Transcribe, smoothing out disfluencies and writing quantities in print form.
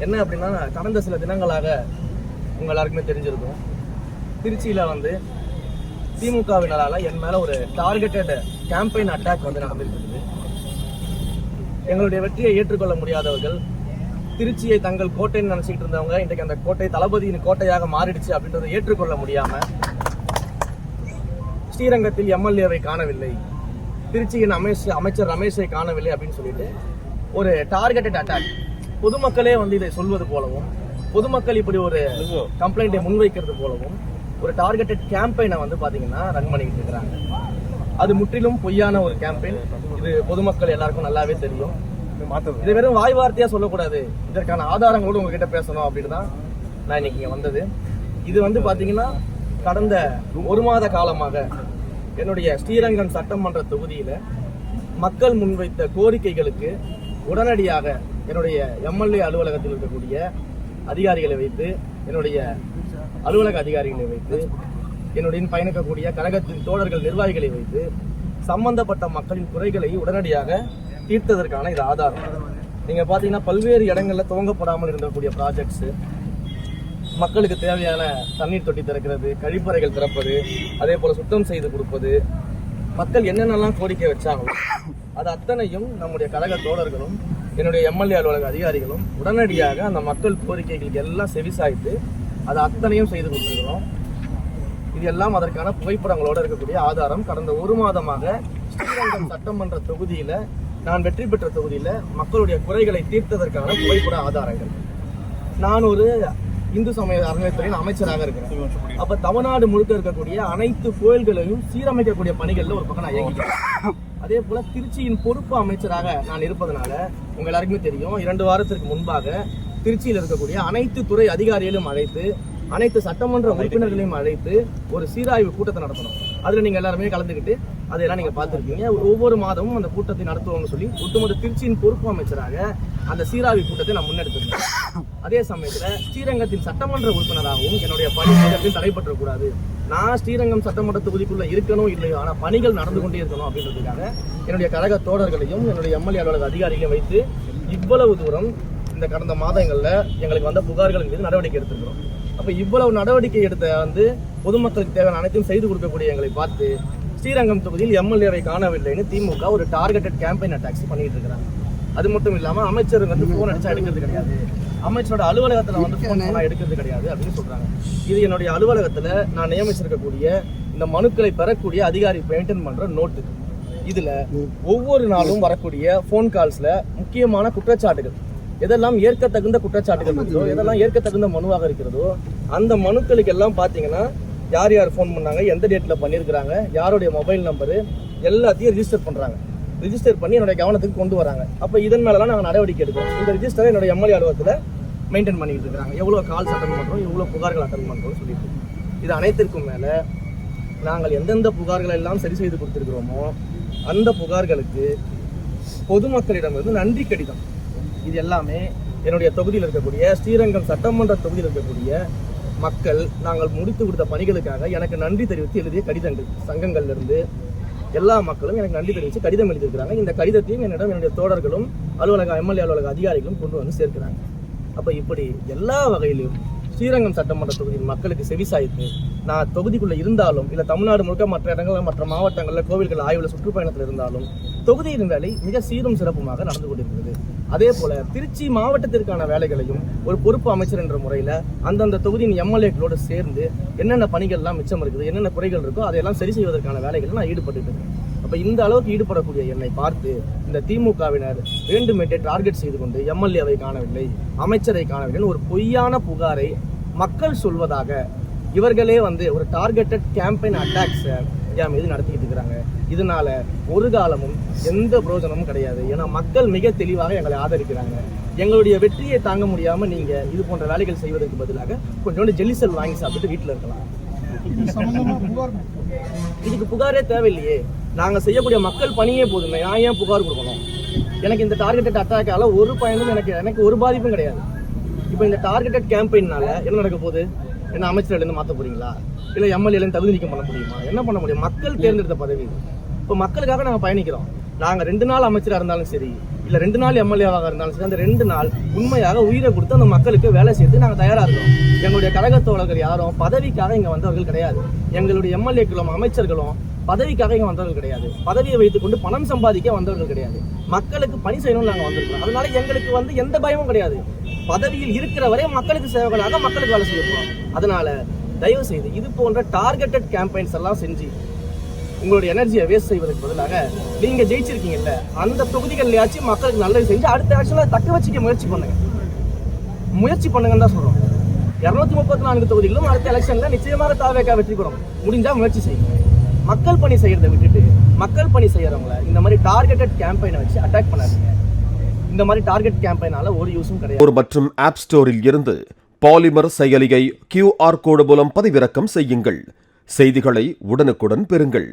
என்ன அப்படின்னா, கடந்த சில தினங்களாக உங்கள் எல்லாருக்குமே தெரிஞ்சிருக்கும், திருச்சியில் வந்து திமுகவினரால் என் மேலே ஒரு டார்கெட்டட் கேம்பெயின் அட்டாக் வந்து நடந்திருக்கிறது. எங்களுடைய வெற்றியை ஏற்றுக்கொள்ள முடியாதவர்கள், திருச்சியை தங்கள் கோட்டைன்னு நினச்சிக்கிட்டு இருந்தவங்க இன்றைக்கு அந்த கோட்டை தளபதியின் கோட்டையாக மாறிடுச்சு அப்படின்றத ஏற்றுக்கொள்ள முடியாமல், ஸ்ரீரங்கத்தில் எம்எல்ஏவை காணவில்லை, திருச்சியின் அமைச்சர் ரமேஷை காணவில்லை அப்படின்னு சொல்லிட்டு ஒரு டார்கெட்டட் அட்டாக், பொதுமக்களே வந்து இதை சொல்வது போலவும், பொதுமக்கள் இப்படி ஒரு கம்ப்ளைண்ட்டை முன்வைக்கிறது போலவும் ஒரு டார்கெட்டட் கேம்பெயினை வந்து பார்த்தீங்கன்னா ரன் பண்ணிக்கிட்டு இருக்கிறாங்க. அது முற்றிலும் பொய்யான ஒரு கேம்பெயின். இது பொதுமக்கள் எல்லாருக்கும் நல்லாவே தெரியும். இது வெறும் வாய் வார்த்தையா சொல்லக்கூடாது, இதற்கான ஆதாரங்களோடு உங்ககிட்ட பேசணும் அப்படின்னு தான் நான் இன்னைக்கு இங்கே வந்தது. இது வந்து பார்த்தீங்கன்னா கடந்த ஒரு மாத காலமாக என்னுடைய ஸ்ரீரங்கம் சட்டமன்ற தொகுதியில் மக்கள் முன்வைத்த கோரிக்கைகளுக்கு உடனடியாக என்னுடைய எம்எல்ஏ அலுவலகத்தில் இருக்கக்கூடிய அதிகாரிகளை வைத்து, என்னுடைய அலுவலக அதிகாரிகளை வைத்து, என்னுடைய பயணிக்கக்கூடிய கழகத்தின் தோழர்கள் நிர்வாகிகளை வைத்து சம்பந்தப்பட்ட மக்களின் குறைகளை உடனடியாக தீர்த்ததற்கான இது ஆதாரம். நீங்கள் பார்த்தீங்கன்னா பல்வேறு இடங்களில் துவங்கப்படாமல் இருக்கக்கூடிய ப்ராஜெக்ட்ஸு, மக்களுக்கு தேவையான தண்ணீர் தொட்டி திறக்கிறது, கழிப்பறைகள் திறப்பது, அதே போல் சுத்தம் செய்து கொடுப்பது, மக்கள் என்னென்னலாம் கோரிக்கை வச்சாங்களோ அது அத்தனையும் நம்முடைய கழக தோழர்களும் என்னுடைய எம்எல்ஏ அலுவலக அதிகாரிகளும் உடனடியாக அந்த மக்கள் கோரிக்கைகளுக்கு எல்லாம் செவிசாய்த்து அது அத்தனையும் செய்து கொடுத்துருக்கிறோம். இது எல்லாம் அதற்கான புகைப்படங்களோடு இருக்கக்கூடிய ஆதாரம். கடந்த ஒரு மாதமாக ஸ்ரீரங்கம் சட்டமன்ற தொகுதியில், நான் வெற்றி பெற்ற தொகுதியில் மக்களுடைய குறைகளை தீர்த்ததற்கான புகைப்பட ஆதாரங்கள். நான் ஒரு இந்து சமய அறநிலையத்துறையின் அமைச்சராக இருக்கிறேன். அப்ப தமிழ்நாடு முழுக்க இருக்கக்கூடிய அனைத்து கோயில்களையும் சீரமைக்கக்கூடிய பணிகள்ல ஒரு பக்கம் நான் இயங்கிட்டேன். அதே போல திருச்சியின் பொறுப்பு அமைச்சராக நான் இருப்பதனால உங்க எல்லாருக்குமே தெரியும், 2 வாரத்திற்கு முன்பாக திருச்சியில் இருக்கக்கூடிய அனைத்து துறை அதிகாரிகளையும் அழைத்து, அனைத்து சட்டமன்ற உறுப்பினர்களையும் அழைத்து ஒரு சீராய்வு கூட்டத்தை நடத்தணும். அதுல நீங்க எல்லாருமே கலந்துக்கிட்டு அதையெல்லாம் நீங்க பார்த்துருக்கீங்க. ஒவ்வொரு மாதமும் அந்த கூட்டத்தை நடத்துவோம்னு சொல்லி ஒட்டுமொத்த திருச்சியின் பொறுப்பு அமைச்சராக அந்த சீராய்வு கூட்டத்தை நான் முன்னெடுத்திருந்தேன். அதே சமயத்துல ஸ்ரீரங்கத்தின் சட்டமன்ற உறுப்பினராகவும் என்னுடைய பணி தடைபற்றக்கூடாது, நான் ஸ்ரீரங்கம் சட்டமன்ற தொகுதிக்குள்ள இருக்கணும் இல்லையோ, ஆனா பணிகள் நடந்து கொண்டே இருக்கணும் அப்படின்றதுக்காக என்னுடைய கழக தோழர்களையும் என்னுடைய எம்எல்ஏ அலுவலக அதிகாரிகளையும் வைத்து இவ்வளவு தூரம் இந்த கடந்த மாதங்கள்ல எங்களுக்கு வந்த புகார்கள் மீது நடவடிக்கை எடுத்திருக்கிறோம். அப்ப இவ்வளவு நடவடிக்கை எடுத்த வந்து பொதுமக்களுக்கு தேவையான அனைத்தையும் செய்து கொடுக்கக்கூடிய எங்களை பார்த்து ஸ்ரீரங்கம் தொகுதியில் எம்எல்ஏவை காணவில்லைன்னு திமுக ஒரு டார்கெட்டட் கேம்பெயின் அட்டாக்ஸ் பண்ணிட்டு இருக்கிறாங்க. அது மட்டும் இல்லாம அமைச்சர் வந்து போன் அடிச்சா எடுக்கிறது கிடையாது, அமைச்சரோட அலுவலகத்துல வந்து போன் எடுக்கிறது கிடையாது அப்படின்னு சொல்றாங்க. இது என்னுடைய அலுவலகத்துல நான் நியமிச்சிருக்கக்கூடிய இந்த மனுக்களை பெறக்கூடிய அதிகாரி மெயின்டைன் பண்ற நோட்டு. இதுல ஒவ்வொரு நாளும் வரக்கூடிய போன் கால்ஸ்ல முக்கியமான குற்றச்சாட்டுகள், எதெல்லாம் ஏற்கத்தகுந்த குற்றச்சாட்டுகள் இருக்கிறதோ, எதெல்லாம் ஏற்கத்தகுந்த மனுவாக இருக்கிறதோ, அந்த மனுக்களுக்கு எல்லாம் பாத்தீங்கன்னா யார் யார் ஃபோன் பண்ணாங்க, எந்த டேட்ல பண்ணியிருக்கிறாங்க, யாருடைய மொபைல் நம்பரு எல்லாத்தையும் ரிஜிஸ்டர் பண்றாங்க. ரிஜிஸ்டர் பண்ணி என்னுடைய கவனத்துக்கு கொண்டு வராங்க. அப்ப இதன் மேலதான் நாங்கள் நடவடிக்கை எடுக்கிறோம். இந்த ரிஜிஸ்டரை என்னுடைய எம்எல்ஏ அலுவலகத்தில் மெயின்டைன் பண்ணிட்டு இருக்காங்க. எவ்வளவு கால்ஸ் அட்டன் பண்றோம், எவ்வளவு புகார்கள் அட்டன் பண்றோம் சொல்லிட்டு, இது அனைத்திற்கும் மேல நாங்கள் எந்தெந்த புகார்களை எல்லாம் சரி செய்து கொடுத்திருக்கிறோமோ அந்த புகார்களுக்கு பொதுமக்களிடமிருந்து நன்றி கடிதம், இது எல்லாமே என்னுடைய தொகுதியில் இருக்கக்கூடிய ஸ்ரீரங்கம் சட்டமன்ற தொகுதியில் இருக்கக்கூடிய மக்கள் நாங்கள் முடித்து கொடுத்த பணிகளுக்காக எனக்கு நன்றி தெரிவித்து எழுதிய கடிதங்கள், சங்கங்கள்ல இருந்து எல்லா மக்களும் எனக்கு நன்றி தெரிவித்து கடிதம் எழுதியிருக்கிறாங்க. இந்த கடிதத்தையும் என்னுடைய தோழர்களும் அலுவலக எம்எல்ஏ அலுவலக அதிகாரிகளும் கொண்டு வந்து சேர்க்கிறாங்க. அப்ப இப்படி எல்லா வகையிலும் ஸ்ரீரங்கம் சட்டமன்ற தொகுதியின் மக்களுக்கு செவிசாய்த்து, நான் தொகுதிக்குள்ள இருந்தாலும் இல்ல தமிழ்நாடு முழுக்க மற்ற இடங்கள்ல மற்ற மாவட்டங்களில் கோவில்கள் ஆய்வுல சுற்றுப்பயணத்தில் இருந்தாலும் தொகுதியின் வேலை மிக சீரும் சிறப்புமாக நடந்து கொண்டிருக்கிறது. அதே போல திருச்சி மாவட்டத்திற்கான வேலைகளையும் ஒரு பொறுப்பு அமைச்சர் என்ற முறையில் அந்தந்த தொகுதியின் எம்எல்ஏக்களோடு சேர்ந்து என்னென்ன பணிகள்லாம் மிச்சம் இருக்குது, என்னென்ன குறைகள் இருக்கோ அதையெல்லாம் சரி செய்வதற்கான வேலைகளை நான் ஈடுபட்டு இருக்கேன். அப்ப இந்த அளவுக்கு ஈடுபடக்கூடிய என்னை பார்த்து இந்த திமுகவினர் வேண்டுமென்றே டார்கெட் செய்து கொண்டு எம்எல்ஏவை காணவில்லை, அமைச்சரை காணவில்லை ஒரு பொய்யான புகாரை மக்கள் சொல்வதாக இவர்களே வந்து ஒரு டார்கெட்டட் கேம்பெயின் அட்டாக்ஸ் என் மீது நடத்திக்கிட்டு இருக்கிறாங்க. இதனால ஒரு காலமும் எந்த பிரயோஜனமும் கிடையாது. ஏன்னா மக்கள் மிக தெளிவாக எங்களை ஆதரிக்கிறாங்க. எங்களுடைய வெற்றியை தாங்க முடியாம நீங்க இது போன்ற வேலைகள் செய்வதற்கு பதிலாக கொஞ்சோண்டு ஜெல்லிசல் வாங்கி சாப்பிட்டு வீட்டில் இருக்கலாம். இதுக்கு புகாரே தேவையில்லையே, நாங்க செய்யக்கூடிய மக்கள் பணியே போதுமே, நான் ஏன் புகார் கொடுக்கணும்? எனக்கு இந்த டார்கெட்டட் அட்டாக்கால ஒரு பயனும் எனக்கு ஒரு பாதிப்பும் கிடையாது. இப்போ இந்த டார்கெட்டட் கேம்பெயின்னால என்ன நடக்க போகுது? என்ன அமைச்சர்லேருந்து மாற்ற போறீங்களா? இல்லை எம்எல்ஏலேருந்து தகுதி நீக்கம் பண்ண முடியுமா? என்ன பண்ண முடியும்? மக்கள் தேர்ந்தெடுத்த பதவி. இப்போ மக்களுக்காக நாங்கள் பயணிக்கிறோம். நாங்கள் 2 நாள் அமைச்சராக இருந்தாலும் சரி, இல்ல 2 நாள் எம்எல்ஏவாக இருந்தாலும் சரி, அந்த 2 நாள் உண்மையாக உயிரை கொடுத்து அந்த மக்களுக்கு வேலை செய்து நாங்கள் தயாரா இருக்கோம். எங்களுடைய கழக தோழர்கள் யாரும் பதவிக்காக இங்க வந்தவர்கள் கிடையாது. எங்களுடைய எம்எல்ஏக்களும் அமைச்சர்களும் பதவிக்காக இங்க வந்தவர்கள் கிடையாது. பதவியை வைத்துக் கொண்டு பணம் சம்பாதிக்க வந்தவர்கள் கிடையாது. மக்களுக்கு பணி செய்யணும்னு நாங்க வந்திருக்கோம். அதனால எங்களுக்கு எந்த பயமும் கிடையாது. பதவியில் இருக்கிற வரை மக்களுக்கு சேவகனாக மக்களுக்கு வேலை செய்ய போறோம். அதனால தயவு செய்து இது போன்ற டார்கெட்டட் கேம்பெயின்ஸ் எல்லாம் செஞ்சு உங்களுடைய எனர்ஜியை வேஸ்ட் செய்வதற்கு பதிலாக நீங்க ஜெயிச்சிருக்கீங்கல்ல, அந்த தொகுதிகள்லயாச்சும் மக்களுக்கு நல்லது செஞ்சு அடுத்த ஆக்சுவலா தக்க வச்சுக்க முயற்சி பண்ணுங்கன்னு தான் சொல்றோம். 234 தொகுதிகளும் அடுத்த எலெக்ஷன்ல நிச்சயமாக தாவேக்கா வெற்றி பெறும். முடிஞ்சா முயற்சி செய்யுங்க. மக்கள் பணி செய்யறதை விட்டுட்டு மக்கள் பணி செய்யறவங்க இந்த மாதிரி டார்கெட்டட் கேம்பெயினை வச்சு அட்டாக் பண்ணாதீங்க. இந்த மாதிரி டார்கெட் கேம்பெயினால ஒரு யூஸும் கிடையாது. மற்றும் ஆப் ஸ்டோரில் இருந்து பாலிமர் செயலியை QR கோடு மூலம் பதிவிறக்கம் செய்யுங்கள். செய்திகளை உடனுக்குடன் பெறுங்கள்.